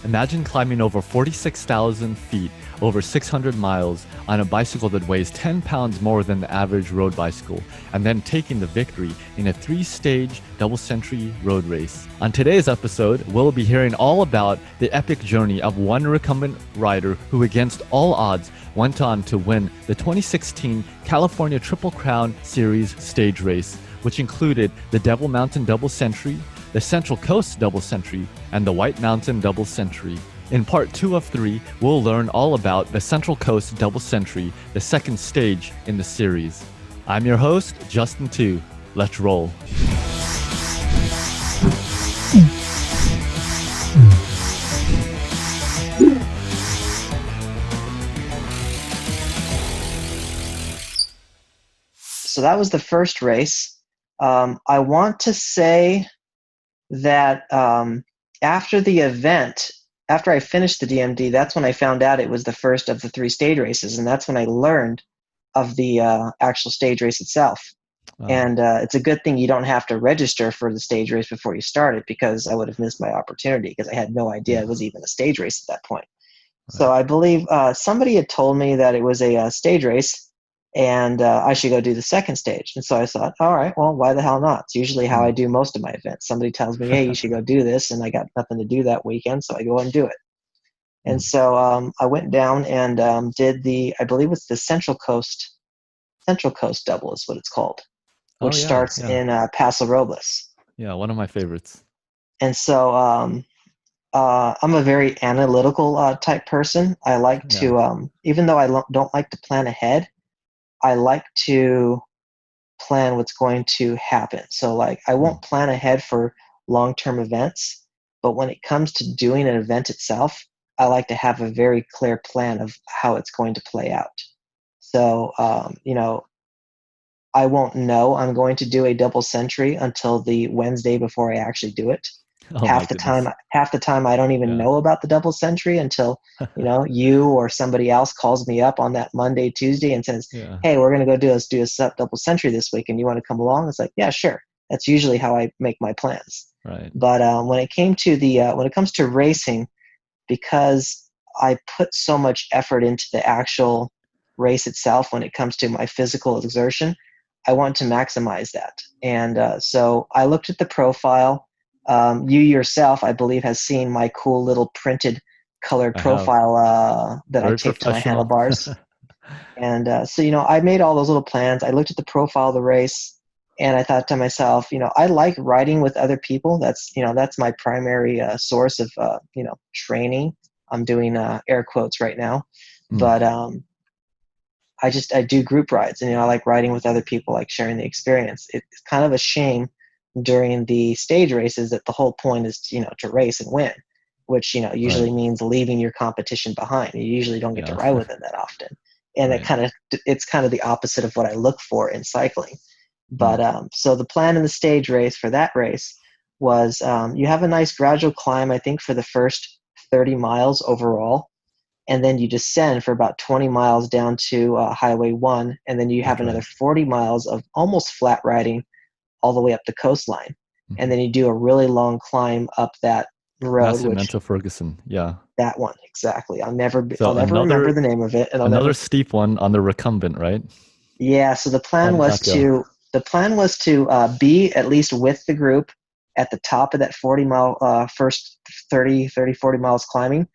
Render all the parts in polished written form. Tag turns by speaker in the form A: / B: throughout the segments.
A: Imagine climbing over 46,000 feet, over 600 miles, on a bicycle that weighs 10 pounds more than the average road bicycle, and then taking the victory in a three-stage double-century road race. On today's episode, we'll be hearing all about the epic journey of one recumbent rider who, against all odds, went on to win the 2016 California Triple Crown Series stage race, which included the Devil Mountain Double Century, the Central Coast Double Century, and the White Mountain Double Century. In part 2 of 3, we'll learn all about the Central Coast Double Century, the second stage in the series. I'm your host, Justin Tu. Let's roll.
B: So that was the first race. I want to say that after the event, after I finished the DMD, that's when I found out it was the first of the 3 stage races, and that's when I learned of the actual stage race itself. Wow. And it's a good thing you don't have to register for the stage race before you start it, because I would have missed my opportunity because I had no idea it was even a stage race at that point. Right. So I believe somebody had told me that it was a stage race, and I should go do the second stage. And so I thought, all right, well, why the hell not? It's usually how I do most of my events. Somebody tells me, hey, you should go do this, and I got nothing to do that weekend, so I go and do it. And so I went down and did I believe it's the Central Coast Double is what it's called, which starts in Paso Robles. Yeah,
A: one of my favorites.
B: And so I'm a very analytical type person. I like to, even though I don't like to plan ahead, I like to plan what's going to happen. So like I won't plan ahead for long-term events, but when it comes to doing an event itself, I like to have a very clear plan of how it's going to play out. So, I won't know I'm going to do a double century until the Wednesday before I actually do it. Half the time I don't even know about the double century until, you or somebody else calls me up on that Monday, Tuesday and says, hey, we're going to go do a double century this week, and you want to come along? It's like, yeah, sure. That's usually how I make my plans.
A: Right.
B: But when it comes to racing, because I put so much effort into the actual race itself when it comes to my physical exertion, I want to maximize that. And so I looked at the profile. You yourself, I believe, has seen my cool little printed colored profile that I taped to my handlebars. And so, I made all those little plans. I looked at the profile of the race, and I thought to myself, I like riding with other people. That's my primary source of, training. I'm doing air quotes right now. But I do group rides, and, I like riding with other people, like sharing the experience. It's kind of a shame during the stage races that the whole point is, to race and win, which, usually means leaving your competition behind. You usually don't get to ride with them that often. And it's kind of the opposite of what I look for in cycling. But so the plan in the stage race for that race was you have a nice gradual climb, I think, for the first 30 miles overall. And then you descend for about 20 miles down to Highway 1. And then you have another 40 miles of almost flat riding all the way up the coastline. And then you do a really long climb up that road.
A: Ferguson, yeah.
B: That one, exactly. I'll never remember the name of it. And
A: another steep one on the recumbent, right?
B: Yeah, so the plan was to be at least with the group at the top of that 40-mile first 30, 40 miles climbing,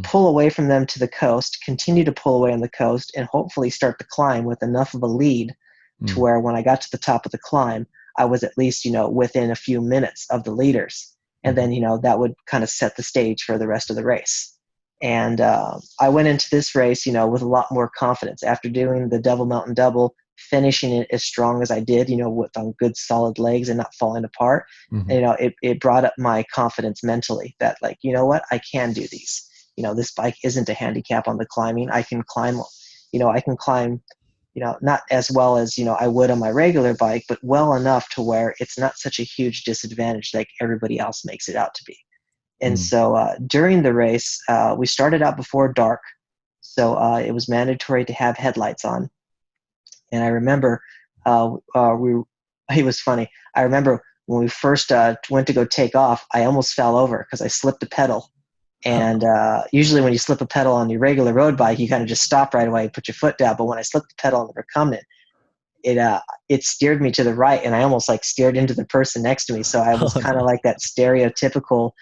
B: pull away from them to the coast, continue to pull away on the coast, and hopefully start the climb with enough of a lead to where when I got to the top of the climb, I was at least, within a few minutes of the leaders. And then, that would kind of set the stage for the rest of the race. And I went into this race, with a lot more confidence after doing the Devil Mountain Double, finishing it as strong as I did, with on good solid legs and not falling apart. It brought up my confidence mentally that, like, you know what, I can do these. This bike isn't a handicap on the climbing. I can climb, not as well as, I would on my regular bike, but well enough to where it's not such a huge disadvantage like everybody else makes it out to be. And so during the race, we started out before dark. So it was mandatory to have headlights on. And I remember it was funny. I remember when we first went to go take off, I almost fell over because I slipped a pedal. And usually when you slip a pedal on your regular road bike, you kind of just stop right away, put your foot down. But when I slipped the pedal on the recumbent, it steered me to the right, and I almost like steered into the person next to me. So I was
A: Oh
B: kind of
A: no.
B: like that stereotypical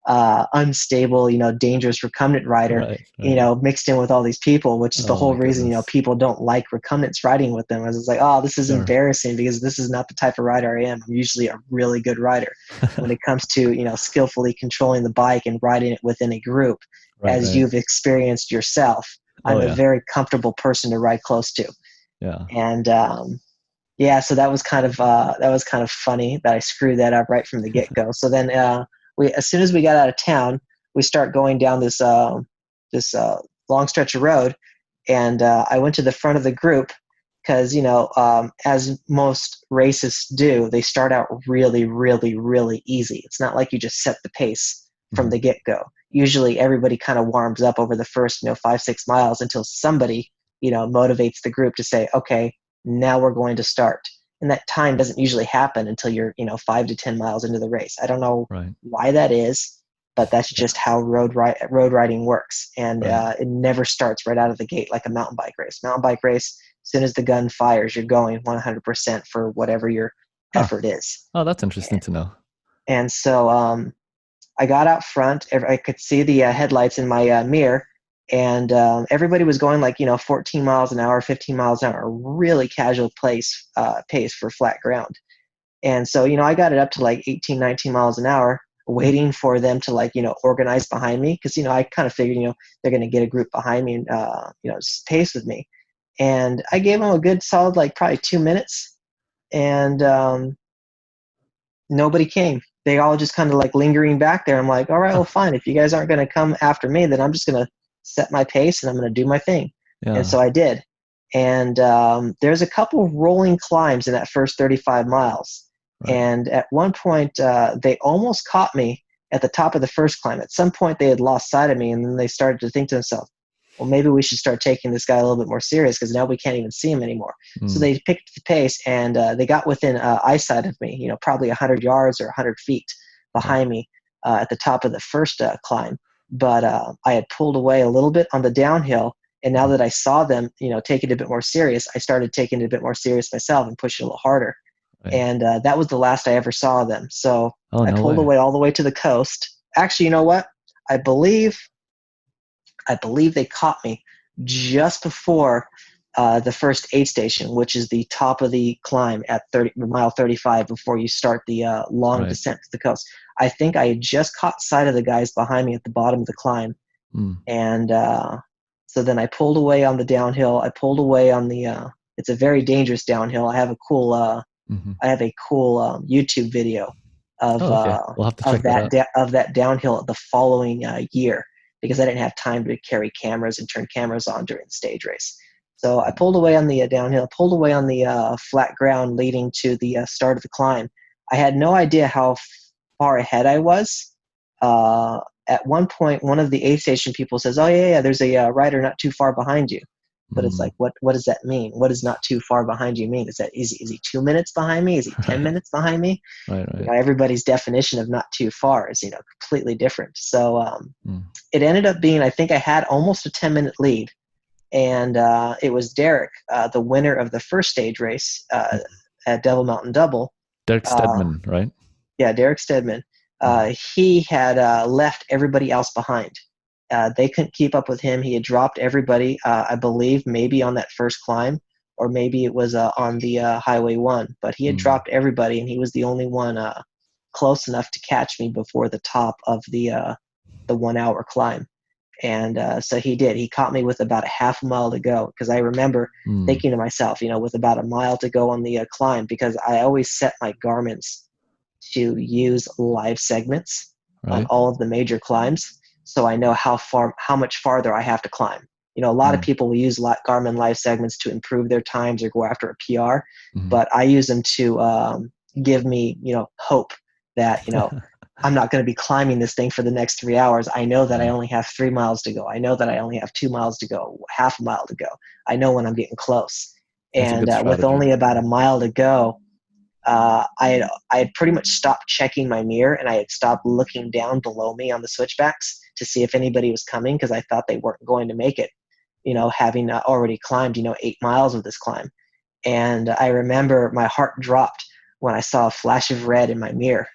B: unstable, dangerous recumbent rider,
A: Right, right.
B: mixed in with all these people, which is the
A: Oh
B: whole
A: my
B: reason,
A: goodness.
B: people don't like recumbents riding with them. As it's like, oh, this is
A: Sure.
B: embarrassing because this is not the type of rider I am. I'm usually a really good rider. When it comes to, skillfully controlling the bike and riding it within a group,
A: Right,
B: as
A: right.
B: you've experienced yourself,
A: Oh
B: I'm a
A: yeah.
B: very comfortable person to ride close to.
A: Yeah.
B: And yeah, so that was kind of funny that I screwed that up right from the get go. So then we, as soon as we got out of town, we start going down this long stretch of road, and I went to the front of the group because as most races do, they start out really, really, really easy. It's not like you just set the pace from
A: Mhm.
B: the get go. Usually, everybody kind of warms up over the first 5-6 miles until somebody motivates the group to say, okay, now we're going to start. And that time doesn't usually happen until you're 5 to 10 miles into the race. I don't know
A: Right.
B: why that is, but that's just
A: Yeah.
B: how road riding works. And
A: Right.
B: it never starts right out of the gate like a mountain bike race. Mountain bike race, as soon as the gun fires, you're going 100% for whatever your
A: Huh.
B: effort is.
A: Oh, that's interesting to know.
B: And so I got out front. I could see the headlights in my mirror, and everybody was going like 14 miles an hour, 15 miles an hour, really casual pace for flat ground. And so I got it up to like 18, 19 miles an hour, waiting for them to like organize behind me, because I kind of figured they're going to get a group behind me and pace with me. And I gave them a good solid like probably 2 minutes, and nobody came. They all just kind of like lingering back there. I'm like, all right,
A: Huh.
B: well, fine. If you guys aren't going to come after me, then I'm just going to set my pace and I'm going to do my thing. And
A: Yeah.
B: so I did. And there's a couple rolling climbs in that first 35 miles.
A: Right.
B: And at one point, they almost caught me at the top of the first climb. At some point, they had lost sight of me, and then they started to think to themselves, well, maybe we should start taking this guy a little bit more serious because now we can't even see him anymore. So
A: Mm.
B: they picked the pace, and they got within eyesight of me, probably 100 yards or 100 feet
A: Right.
B: behind me at the top of the first climb. But I had pulled away a little bit on the downhill, and now
A: Mhm.
B: that I saw them, take it a bit more serious, I started taking it a bit more serious myself and pushing a little harder.
A: Right.
B: And that was the last I ever saw of them. So
A: Oh,
B: I
A: no
B: pulled
A: way.
B: away all the way to the coast. Actually, you know what? I believe I believe they caught me just before the first aid station, which is the top of the climb at mile 35 before you start the long
A: Right.
B: descent to the coast. I think I had just caught sight of the guys behind me at the bottom of the climb,
A: Mm.
B: and so then I pulled away on the downhill. I pulled away on the. It's a very dangerous downhill.
A: Mhm.
B: I have a cool YouTube video of
A: Oh, okay. We'll have to check that out.
B: of that downhill the following year, because I didn't have time to carry cameras and turn cameras on during the stage race. So I pulled away on the downhill, pulled away on the flat ground leading to the start of the climb. I had no idea how far ahead I was. At one point, one of the aid station people says, "Oh yeah, there's a rider not too far behind you." But it's
A: Mm.
B: like, what does that mean? What does not too far behind you mean? Is he 2 minutes behind me? Is he 10
A: Right.
B: minutes behind me?
A: Right, right.
B: Everybody's definition of not too far is completely different. So
A: Mm.
B: it ended up being, I think I had almost a 10-minute lead, and it was Derek, the winner of the first stage race
A: Mhm.
B: at Devil Mountain Double.
A: Derek
B: Uh,
A: Stedman, right?
B: yeah, Derek Stedman.
A: Mhm.
B: He had left everybody else behind. They couldn't keep up with him. He had dropped everybody, I believe, maybe on that first climb, or maybe it was on the Highway 1. But he had
A: Mm.
B: dropped everybody, and he was the only one close enough to catch me before the top of the 1 hour climb. And so he did. He caught me with about a half a mile to go, because I remember
A: Mm.
B: thinking to myself, with about a mile to go on the climb, because I always set my Garmin's to use live segments on
A: Right?
B: all of the major climbs, so I know how much farther I have to climb. A lot of
A: Mm.
B: people will use Garmin live segments to improve their times or go after a PR,
A: Mhm.
B: but I use them to give me, hope that I'm not going to be climbing this thing for the next 3 hours. I know that I
A: Yeah.
B: only have 3 miles to go. I know that I only have 2 miles to go, half a mile to go. I know when I'm getting close.
A: That's a
B: And
A: good
B: with
A: strategy.
B: only about a mile to go, I had pretty much stopped checking my mirror, and I had stopped looking down below me on the switchbacks to see if anybody was coming because I thought they weren't going to make it, having already climbed, 8 miles of this climb. And I remember my heart dropped when I saw a flash of red in my mirror.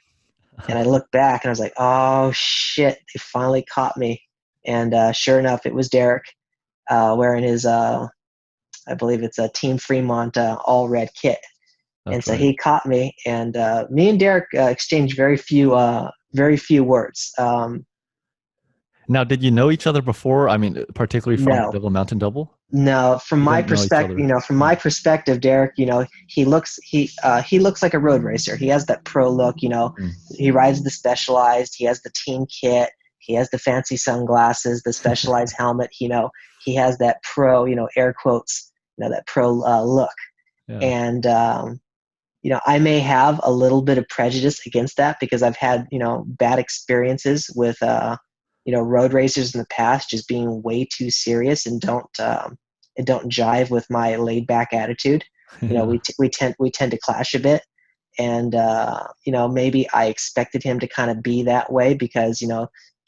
B: And I looked back and I was like, oh shit, they finally caught me. And sure enough, it was Derek wearing his, I believe it's a Team Fremont all red kit. And
A: That's
B: so
A: right.
B: he caught me, and me and Derek exchanged very few words.
A: Now, did you know each other before? I mean, particularly from
B: No,
A: Double Mountain Double?
B: no. From
A: You
B: my
A: didn't know each
B: perspective,
A: other.
B: from
A: Hmm.
B: my perspective, Derek, he looks like a road racer. He has that pro look.
A: Mm.
B: He rides the Specialized. He has the team kit. He has the fancy sunglasses, the Specialized helmet. He has that pro, air quotes, that pro look.
A: Yeah.
B: And I may have a little bit of prejudice against that because I've had, bad experiences with, road racers in the past just being way too serious and don't jive with my laid back attitude.
A: Yeah.
B: We tend to clash a bit. And, maybe I expected him to kind of be that way because,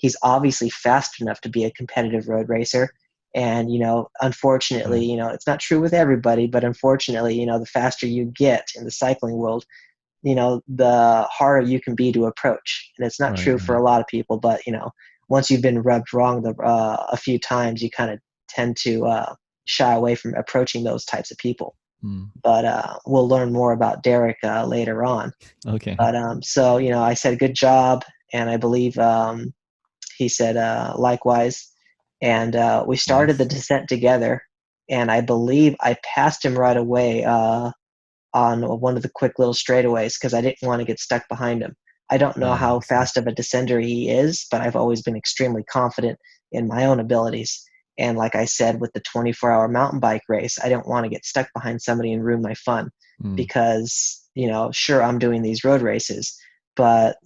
B: he's obviously fast enough to be a competitive road racer. And, unfortunately,
A: Right.
B: it's not true with everybody, but unfortunately, the faster you get in the cycling world, the harder you can be to approach. And it's not
A: Right.
B: true for
A: Right.
B: a lot of people, but, once you've been rubbed wrong a few times, you kind of tend to shy away from approaching those types of people.
A: Mm.
B: But we'll learn more about Derek later on.
A: Okay.
B: But so, I said, good job. And I believe he said likewise. And we started the
A: Nice.
B: descent together. And I believe I passed him right away on one of the quick little straightaways because I didn't want to get stuck behind him. I don't know
A: Ah,
B: how
A: I see.
B: fast of a descender he is, but I've always been extremely confident in my own abilities. And like I said, with the 24-hour mountain bike race, I don't want to get stuck behind somebody and ruin my fun
A: Mm.
B: because, sure, I'm doing these road races, but,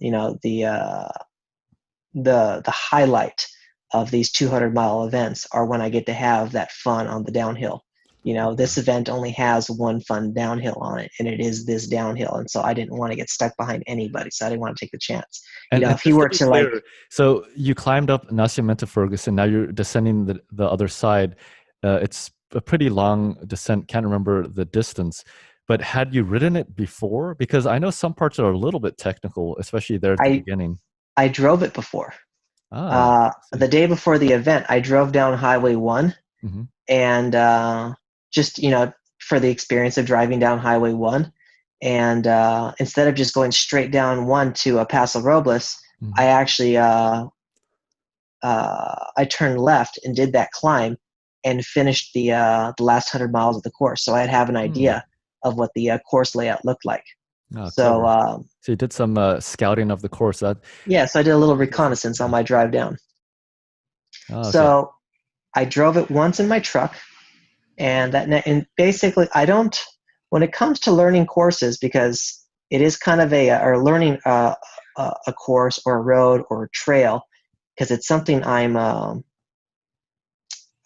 B: the highlight of these 200-mile events are when I get to have that fun on the downhill.
A: Yeah.
B: This event only has one fun downhill on it, and it is this downhill. And so I didn't want to get stuck behind anybody, so I didn't want to take the chance.
A: And
B: If he
A: just to
B: were
A: be
B: to like,
A: clear, so you climbed up Nacimiento Ferguson. Now you're descending the other side. It's a pretty long descent. Can't remember the distance. But had you ridden it before? Because I know some parts are a little bit technical, especially there at the
B: I
A: beginning.
B: I drove it before.
A: Ah, I see.
B: The day before the event, I drove down Highway 1
A: Hmm.
B: and just for the experience of driving down Highway 1. And instead of just going straight down one to Paso Robles,
A: Hmm.
B: I actually I turned left and did that climb and finished the last 100 miles of the course. So I'd have an
A: Hmm.
B: idea of what the course layout looked like.
A: Ah,
B: So
A: clever. So you did some scouting of the course. That
B: yeah, so I did a little
A: interesting.
B: reconnaissance on
A: Yeah.
B: my drive down.
A: Oh, okay.
B: So I drove it once in my truck, and basically I don't, when it comes to learning courses, because it is kind of or learning a course or a road or a trail, because it's something I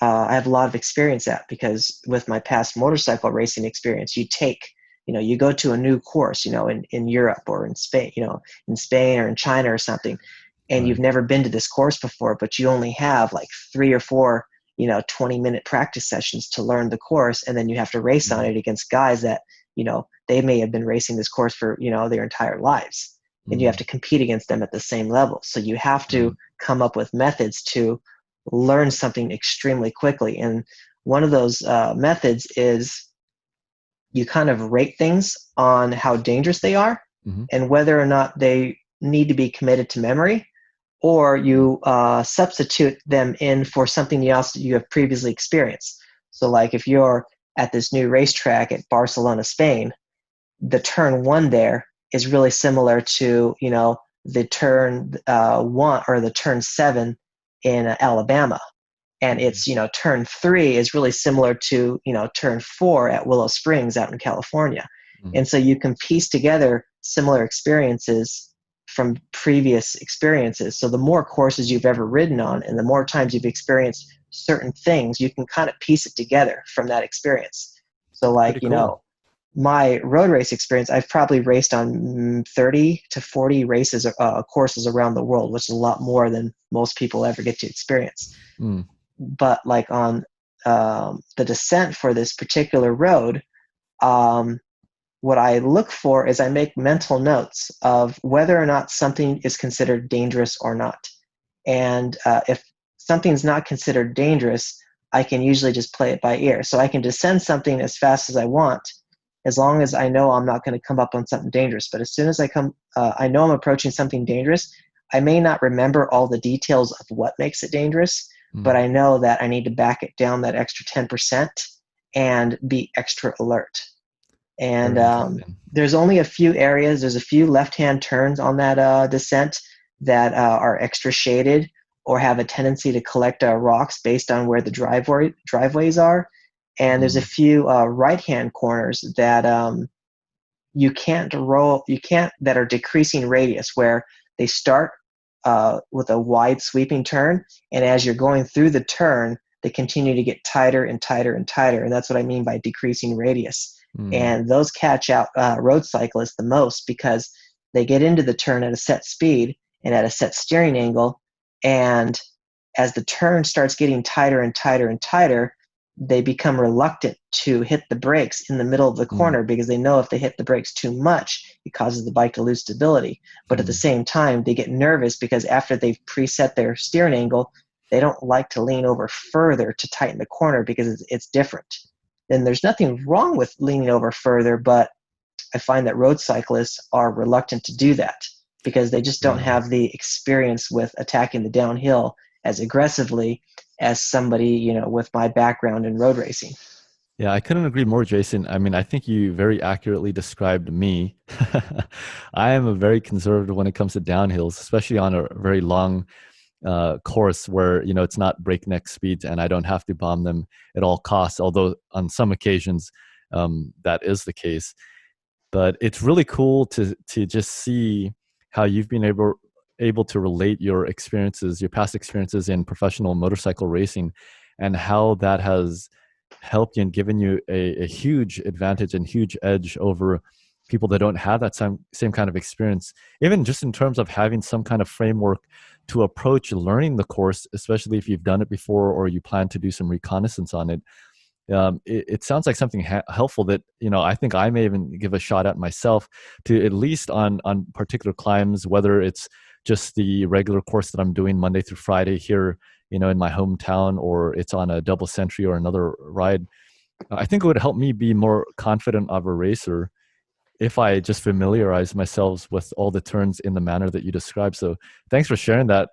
B: have a lot of experience at, because with my past motorcycle racing experience, you go to a new course, in Europe or in Spain, in Spain or in China or something, and
A: Right.
B: you've never been to this course before, but you only have like 3 or 4, 20-minute practice sessions to learn the course. And then you have to race on
A: Mm.
B: it against guys that, they may have been racing this course for, their entire lives. And you have
A: Mm.
B: to compete against them at the same level. So you have to
A: Right.
B: come up with methods to learn something extremely quickly. And one of those methods is you kind of rate things on how dangerous they are
A: Hmm.
B: and whether or not they need to be committed to memory, or you substitute them in for something else you have previously experienced. So, like if you're at this new racetrack at Barcelona, Spain, the turn one there is really similar to the turn one or the turn seven in Alabama, and
A: Mm.
B: it's turn three is really similar to turn four at Willow Springs out in California.
A: Mm.
B: And so you can piece together similar experiences from previous experiences. So the more courses you've ever ridden on and the more times you've experienced certain things, you can kind of piece it together from that experience. So
A: That's
B: like
A: pretty cool.
B: my road race experience, I've probably raced on 30 to 40 races, courses around the world, which is a lot more than most people ever get to experience.
A: Mm.
B: But like on the descent for this particular road, um, what I look for is I make mental notes of whether or not something is considered dangerous or not. And if something's not considered dangerous, I can usually just play it by ear. So I can descend something as fast as I want, as long as I know I'm not going to come up on something dangerous. But as soon as I know I'm approaching something dangerous, I may not remember all the details of what makes it dangerous, but
A: Mm.
B: I know that I need to back it down that extra 10% and be extra alert. And
A: Very interesting.
B: there's only a few areas, there's a few left-hand turns on that descent that are extra shaded or have a tendency to collect rocks based on where the driveways are. And there's a
A: Mm.
B: few right-hand corners that you can't, that are decreasing radius, where they start with a wide sweeping turn, and as you're going through the turn, they continue to get tighter and tighter and tighter, and that's what I mean by decreasing radius.
A: Mm.
B: And those catch out road cyclists the most, because they get into the turn at a set speed and at a set steering angle, and as the turn starts getting tighter and tighter and tighter, they become reluctant to hit the brakes in the middle of the
A: Mm.
B: corner, because they know if they hit the brakes too much, it causes the bike to lose stability. But at the
A: Mm.
B: same time, they get nervous because after they've preset their steering angle, they don't like to lean over further to tighten the corner, because it's different. And there's nothing wrong with leaning over further, but I find that road cyclists are reluctant to do that because they just don't
A: Yeah.
B: have the experience with attacking the downhill as aggressively as somebody, with my background in road racing.
A: Yeah, I couldn't agree more, Jason. I mean, I think you very accurately described me. I am a very conservative when it comes to downhills, especially on a very long course where it's not breakneck speeds and I don't have to bomb them at all costs. Although on some occasions that is the case. But it's really cool to just see how you've been able to relate your experiences, your past experiences in professional motorcycle racing, and how that has helped you and given you a huge advantage and huge edge over people that don't have that same kind of experience, even just in terms of having some kind of framework to approach learning the course, especially if you've done it before or you plan to do some reconnaissance on it. It sounds like something helpful that I think I may even give a shot at myself, to at least on particular climbs, whether it's just the regular course that I'm doing Monday through Friday here, in my hometown, or it's on a double century or another ride. I think it would help me be more confident of a racer if I just familiarize myself with all the turns in the manner that you described. So thanks for sharing that.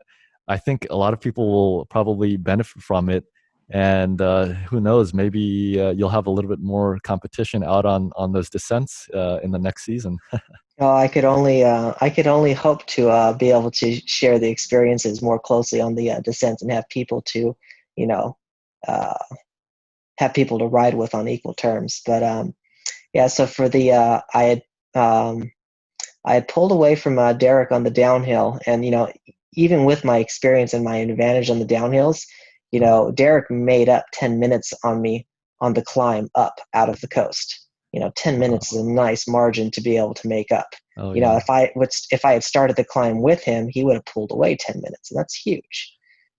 A: I think a lot of people will probably benefit from it. And who knows, maybe you'll have a little bit more competition out on those descents in the next season.
B: I could only hope to be able to share the experiences more closely on the descent, and have people to, you know, uh, have people to ride with on equal terms. But yeah, so for the um, I had pulled away from Derek on the downhill, and even with my experience and my advantage on the downhills, Derek made up 10 minutes on me on the climb up out of the coast. 10 minutes is a nice margin to be able to make up.
A: Oh yeah.
B: If I had started the climb with him, he would have pulled away 10 minutes, and that's huge.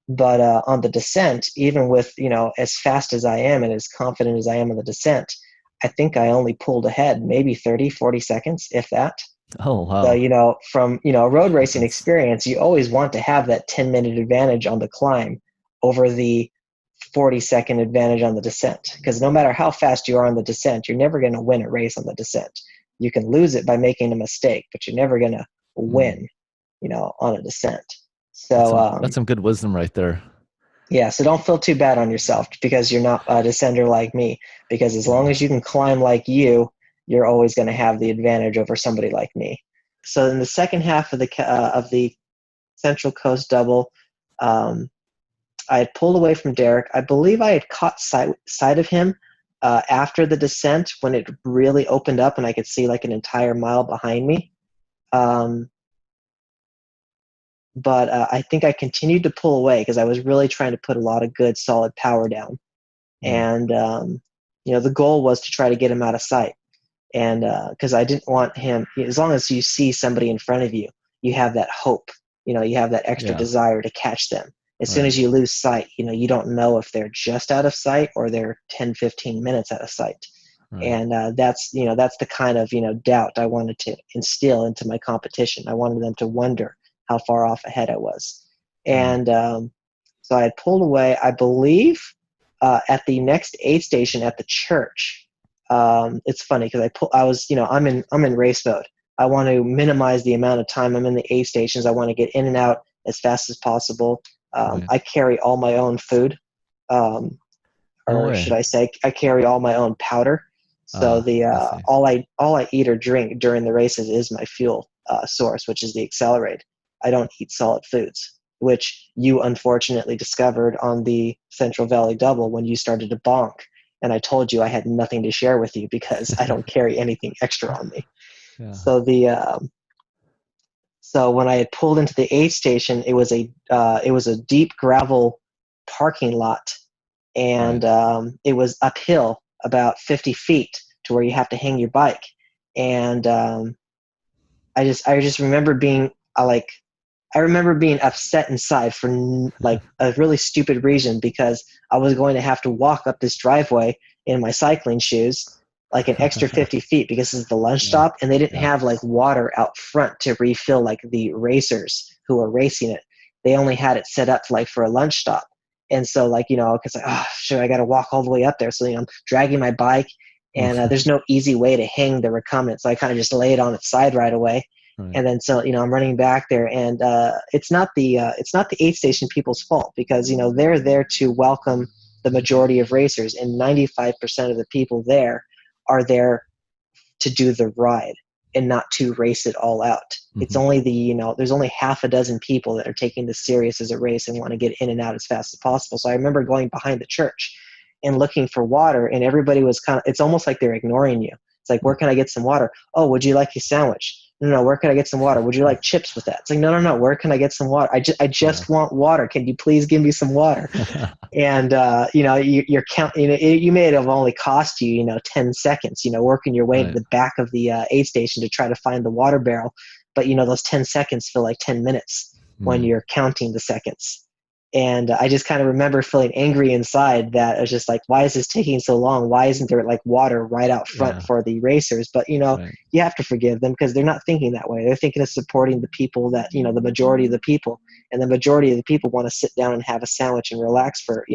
B: But on the descent, even with as fast as I am and as confident as I am on the descent, I think I only pulled ahead maybe 30, 40 seconds, if that.
A: Oh
B: So,
A: wow.
B: from, road racing
A: Difference.
B: experience, you always want to have that 10-minute advantage on the climb over the 40-second advantage on the descent. Because no matter how fast you are on the descent, you're never going to win a race on the descent. You can lose it by making a mistake, but you're never going to
A: Mm.
B: win, on a descent.
A: That's
B: So,
A: some good wisdom right there.
B: yeah, so don't feel too bad on yourself because you're not a descender like me. Because as long
A: Yeah.
B: as you can climb like you're always going to have the advantage over somebody like me. So in the second half of the Central Coast Double, um, I had pulled away from Derek. I believe I had caught sight of him after the descent, when it really opened up and I could see like an entire mile behind me. Um, but I think I continued to pull away because I was really trying to put a lot of good, solid power down.
A: Mm.
B: And the goal was to try to get him out of sight. And because I didn't want him, as long as you see somebody in front of you, you have that hope, you have that extra
A: Yeah.
B: desire to catch them. As soon as
A: Right.
B: you lose sight, you don't know if they're just out of sight or they're 10, 15 minutes out of sight.
A: Right.
B: And that's the kind of doubt I wanted to instill into my competition. I wanted them to wonder how far off ahead I was.
A: Right.
B: And so I had pulled away, I believe, at the next aid station at the church. It's funny because I was, I'm in race mode. I want to minimize the amount of time I'm in the aid stations. I want to get in and out as fast as possible.
A: Right.
B: I carry all my own food, um,
A: No
B: or
A: way.
B: should I say, I carry all my own powder. So
A: Ah,
B: the
A: I see.
B: all I eat or drink during the races is my fuel source, which is the Accelerate. I don't eat solid foods, which you unfortunately discovered on the Central Valley Double when you started to bonk, and I told you I had nothing to share with you because I don't carry anything extra on me.
A: Yeah.
B: So so when I had pulled into the aid station, it was a deep gravel parking lot,
A: Right.
B: and it was uphill about 50 feet to where you have to hang your bike. And I just remember being like I remember being upset inside for like a really stupid reason because I was going to have to walk up this driveway in my cycling shoes like an extra 50 feet because this is the lunch
A: Yeah.
B: stop, and they didn't
A: Yeah.
B: have like water out front to refill like the racers who were racing it. They only had it set up like for a lunch stop. And so like, because like, oh, sure, I got to walk all the way up there. So, I'm dragging my bike, and there's no easy way to hang the recumbent. So I kind of just lay it on its side right away.
A: Right.
B: And then so I'm running back there, and it's not the aid station people's fault because they're there to welcome the majority of racers, and 95% of the people there are there to do the ride and not to race it all out. It's
A: Mm-hmm.
B: only there's only half a dozen people that are taking this serious as a race and want to get in and out as fast as possible. So I remember going behind the church and looking for water, and everybody was it's almost like they're ignoring you. It's like, where can I get some water? Oh, would you like a sandwich? No, no, where can I get some water? Would you like chips with that? It's like, no, no, no, where can I get some water? I
A: Yeah.
B: just want water. Can you please give me some water? And you're counting. You may have only cost you 10 seconds, working your way to
A: Right.
B: the back of the aid station to try to find the water barrel, but those 10 seconds feel like 10 minutes when
A: Mm.
B: you're counting the seconds. And I just kind of remember feeling angry inside that I was just like, why is this taking so long? Why isn't there like water right out front
A: Yeah.
B: for the racers? But
A: Right.
B: you have to forgive them because they're not thinking that way. They're thinking of supporting the people that the majority of the people, and the majority of the people want to sit down and have a sandwich and relax for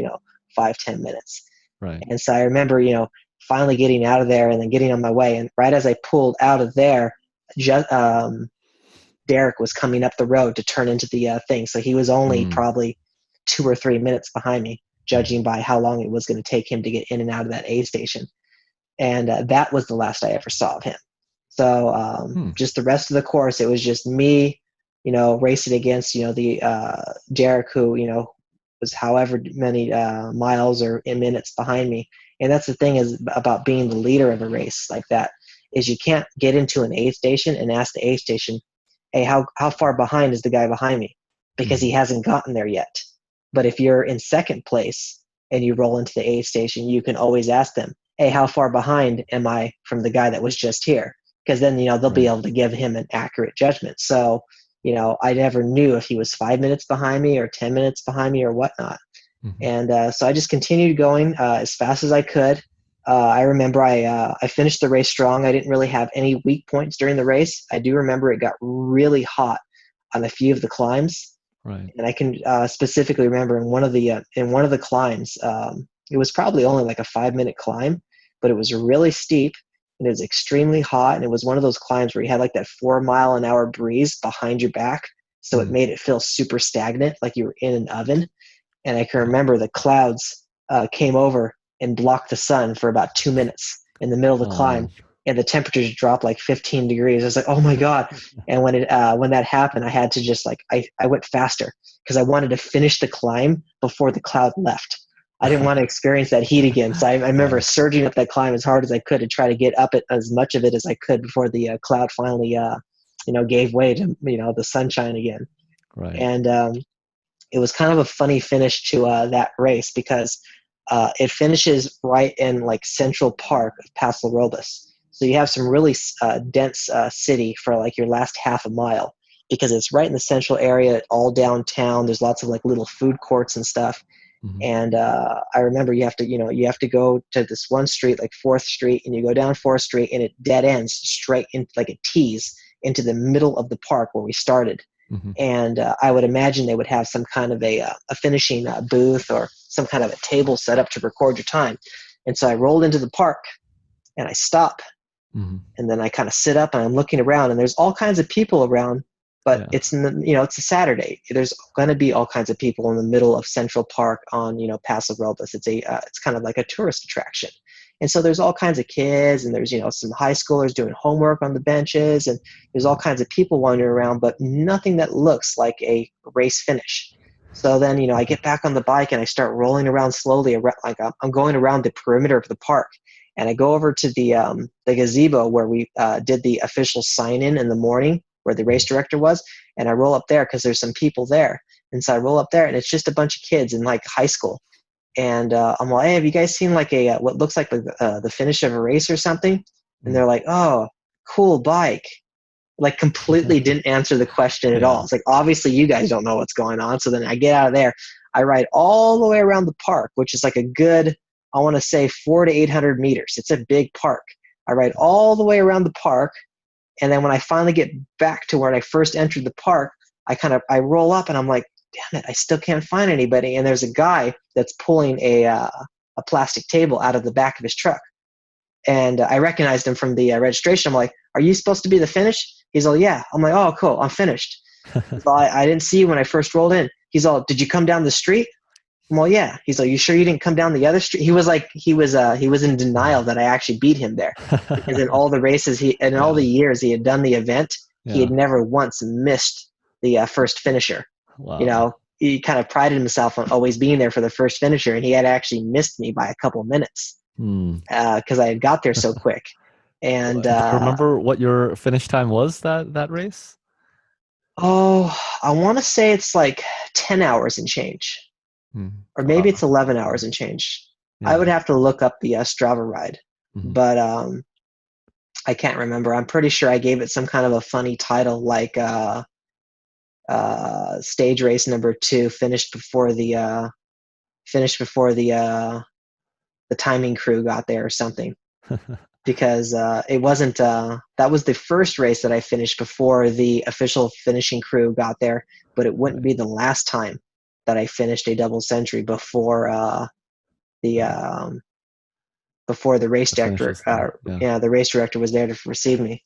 B: 5-10 minutes.
A: Right.
B: And so I remember finally getting out of there and then getting on my way, and right as I pulled out of there, just Derek was coming up the road to turn into the thing. So he was only
A: Mm.
B: probably 2 or 3 minutes behind me,
A: Right.
B: judging by how long it was going to take him to get in and out of that aid station. And that was the last I ever saw of him. So
A: Hmm.
B: just the rest of the course, it was just me, racing against, the Derek, who, was however many miles or minutes behind me. And that's the thing is about being the leader of a race like that, is you can't get into an aid station and ask the aid station, hey, how far behind is the guy behind me? Because he
A: Mm.
B: hasn't gotten there yet. But if you're in second place and you roll into the aid station, you can always ask them, hey, how far behind am I from the guy that was just here? Because then, they'll be
A: Right.
B: able to give him an accurate judgment. So, I never knew if he was 5 minutes behind me or 10 minutes behind me or whatnot.
A: Mm-hmm.
B: And so I just continued going as fast as I could. I remember I finished the race strong. I didn't really have any weak points during the race. I do remember it got really hot on a few of the climbs,
A: Right.
B: and I can specifically remember in one of the climbs, it was probably only like a 5 minute climb, but it was really steep and it was extremely hot, and it was one of those climbs where you had like that 4 mile an hour breeze behind your back, so it
A: Mm.
B: made it feel super stagnant, like you were in an oven. And I can
A: Wow.
B: remember the clouds came over and blocked the sun for about 2 minutes in the middle of the
A: Oh
B: climb,
A: man.
B: and the temperatures dropped like 15 degrees. I was like, oh my god! And when that happened, I had to just like I went faster because I wanted to finish the climb before the cloud left. I didn't want to experience that heat again. So I remember
A: Right.
B: surging up that climb as hard as I could to try to get up it as much of it as I could before the cloud finally gave way to the sunshine again.
A: Right.
B: And it was kind of a funny finish to that race because it finishes right in like Central Park of Paso Robles. So you have some really dense city for like your last half a mile because it's right in the central area, all downtown. There's lots of like little food courts and stuff.
A: Hmm.
B: And I remember you have to go to this one street, like Fourth Street, and you go down Fourth Street, and it dead ends straight into like a tease into the middle of the park where we started.
A: Hmm.
B: And I would imagine they would have some kind of a finishing booth or some kind of a table set up to record your time. And so I rolled into the park and I stop,
A: Hmm.
B: and then I kind of sit up and I'm looking around, and there's all kinds of people around, but
A: Yeah.
B: it's a Saturday. There's going to be all kinds of people in the middle of Central Park on Paso Robles. It's kind of like a tourist attraction, and so there's all kinds of kids, and there's some high schoolers doing homework on the benches, and there's all kinds of people wandering around, but nothing that looks like a race finish. So then I get back on the bike and I start rolling around slowly around, like I'm going around the perimeter of the park, and I go over to the gazebo where we did the official sign-in in the morning, where the race director was, and I roll up there because there's some people there. And so I roll up there, and it's just a bunch of kids in like high school. And I'm like, hey, have you guys seen like a what looks like the finish of a race or something? And
A: Mm.
B: they're like, oh, cool bike. Like completely didn't answer the question at
A: Yeah.
B: all. It's like, obviously you guys don't know what's going on. So then I get out of there. I ride all the way around the park, which is like a good, I want to say 400 to 800 meters. It's a big park. I ride all the way around the park. And then when I finally get back to where I first entered the park, I roll up and I'm like, damn it, I still can't find anybody. And there's a guy that's pulling a plastic table out of the back of his truck. And I recognized him from the registration. I'm like, are you supposed to be the finish? He's all, yeah. I'm like, oh, cool. I'm finished. He's all, I didn't see you when I first rolled in. He's all, did you come down the street? I'm all, yeah. He's like, you sure you didn't come down the other street? He was like, he was in denial that I actually beat him there, because in all the races in all
A: Yeah.
B: the years he had done the event, he had
A: Yeah.
B: never once missed the first finisher.
A: Wow.
B: He kind of prided himself on always being there for the first finisher, and he had actually missed me by a couple minutes
A: Hmm.
B: because I had got there so quick. And
A: Do you remember what your finish time was that race?
B: oh, I want to say it's like 10 hours and change,
A: Hmm.
B: or maybe it's 11 hours and change. I would
A: Yeah.
B: have to look up the Strava ride,
A: Hmm.
B: but I can't remember. I'm pretty sure I gave it some kind of a funny title, like stage race number 2, finished before the timing crew got there or something. Because it wasn't that was the first race that I finished before the official finishing crew got there, but it wouldn't
A: Right.
B: be the last time that I finished a double century the
A: Right.
B: um, before the race
A: The finish
B: director
A: is there. Yeah.
B: yeah, the race director was there to receive me.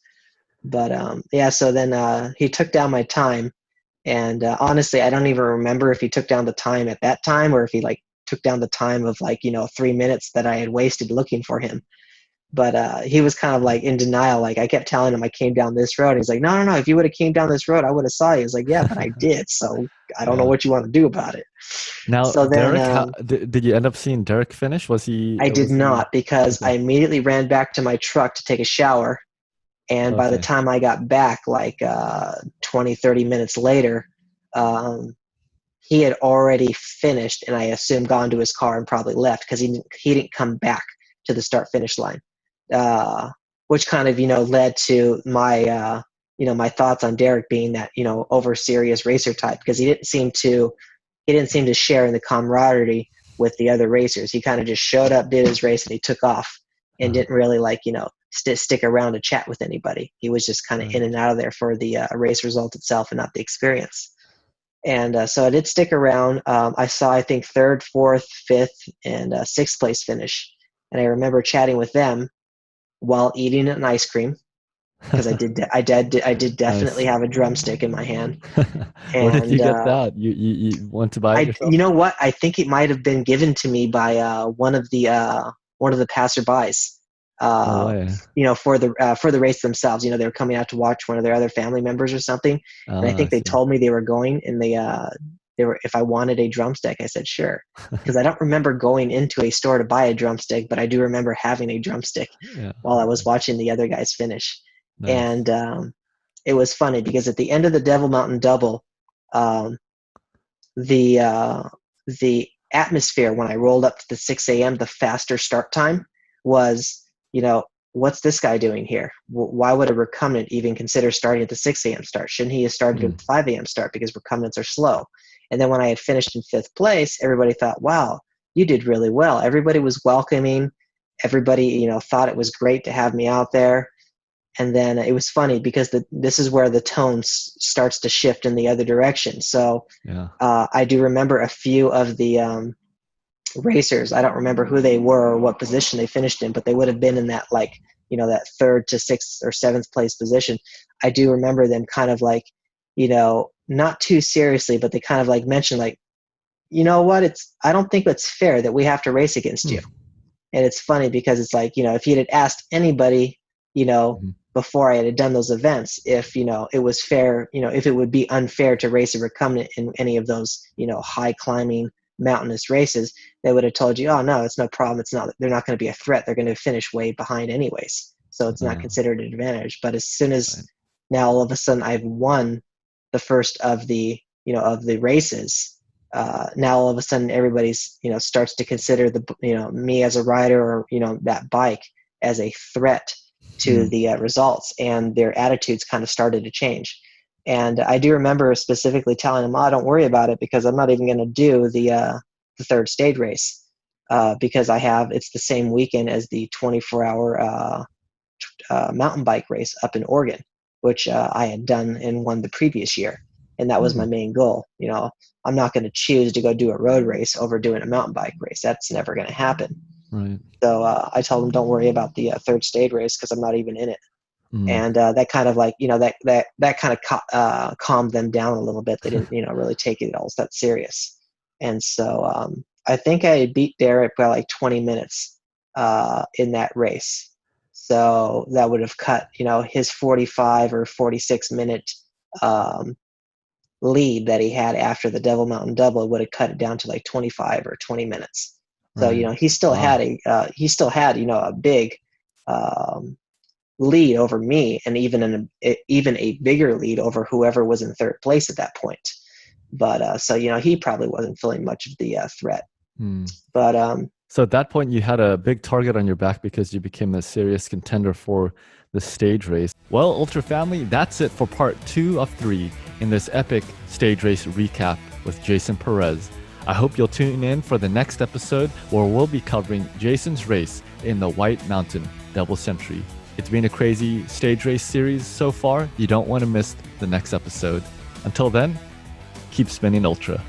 B: But yeah, so then he took down my time, and honestly, I don't even remember if he took down the time at that time or if he like took down the time of like 3 minutes that I had wasted looking for him. But he was kind of like in denial. Like I kept telling him I came down this road. He's like, no, no, no. If you would have came down this road, I would have saw you. He's like, yeah, but I did. So I don't know
A: Yeah.
B: what you want to do about it.
A: Now,
B: So then
A: Derek, did you end up seeing Derek finish?
B: I did
A: Was he
B: not, because I
A: okay?
B: immediately ran back to my truck to take a shower. And by the
A: Okay.
B: time I got back, like 20, 30 minutes later, um, he had already finished, and I assume gone to his car and probably left because he didn't come back to the start finish line, uh, which kind of led to my my thoughts on Derek being that over serious racer type, because he didn't seem to share in the camaraderie with the other racers. He kind of just showed up, did his race, and he took off, and
A: Uh-huh.
B: didn't really stick around to chat with anybody. He was just kind of in
A: Right.
B: and out of there for the race result itself and not the experience. And so I did stick around. I saw, I think, third, fourth, fifth, and sixth place finish. And I remember chatting with them while eating an ice cream, because I did definitely
A: Nice.
B: have a drumstick in my hand.
A: Where did you
B: And
A: get that? You went to buy it yourself?
B: you know what? I think it might have been given to me by one of the passerbys.
A: No
B: Uh,
A: way.
B: for the race themselves. They were coming out to watch one of their other family members or something, and I
A: Ah, I
B: think they
A: see.
B: told me they were going, and they were if I wanted a drumstick. I said sure, because I don't remember going into a store to buy a drumstick, but I do remember having a drumstick
A: Yeah.
B: while I was watching the other guys finish.
A: Nice.
B: And it was funny because at the end of the Devil Mountain Double, um, the the atmosphere when I rolled up to the 6 a.m., the faster start time was, what's this guy doing here? Why would a recumbent even consider starting at the 6 a.m. start? Shouldn't he have started at the 5 a.m. start because recumbents are slow? And then when I had finished in 5th place, everybody thought, wow, you did really well. Everybody was welcoming. Everybody, thought it was great to have me out there. And then it was funny because this is where the tone starts to shift in the other direction. So
A: Yeah.
B: I do remember a few of the racers. I don't remember who they were or what position they finished in, but they would have been in that that 3rd to 6th or 7th place position. I do remember them kind of not too seriously, but they kind of mentioned you know what, I don't think it's fair that we have to race against you. And it's funny because it's if you'd had asked anybody, before I had done those events, if, it was fair, if it would be unfair to race a recumbent in any of those, high climbing mountainous races, they would have told you, oh no, it's no problem. They're not going to be a threat. They're going to finish way behind anyways. So it's not considered an advantage. But as soon as now all of a sudden I've won the first of the, of the races, now all of a sudden everybody's, starts to consider me as a rider or, that bike as a threat to the results, and their attitudes kind of started to change. And I do remember specifically telling them, oh, don't worry about it because I'm not even going to do the 3rd stage race because it's the same weekend as the 24-hour mountain bike race up in Oregon, which I had done and won the previous year. And that was my main goal. I'm not going to choose to go do a road race over doing a mountain bike race. That's never going to happen.
A: Right.
B: So I told them, don't worry about the 3rd stage race because I'm not even in it. And that kind of that kind of calmed them down a little bit. They didn't, really take it all that serious. And so I think I beat Derek by 20 minutes in that race. So that would have cut, his 45 or 46 minute lead that he had after the Devil Mountain Double would have cut it down to 25 or 20 minutes. So, he still had a big lead over me, and even a bigger lead over whoever was in 3rd place at that point. But so he probably wasn't feeling much of the threat. But
A: so at that point you had a big target on your back because you became a serious contender for the stage race. Well, Ultra family, that's it for part 2 of 3 in this epic stage race recap with Jason Perez. I hope you'll tune in for the next episode where we'll be covering Jason's race in the White Mountain Double Century. It's been a crazy stage race series so far. You don't want to miss the next episode. Until then, keep spinning Ultra.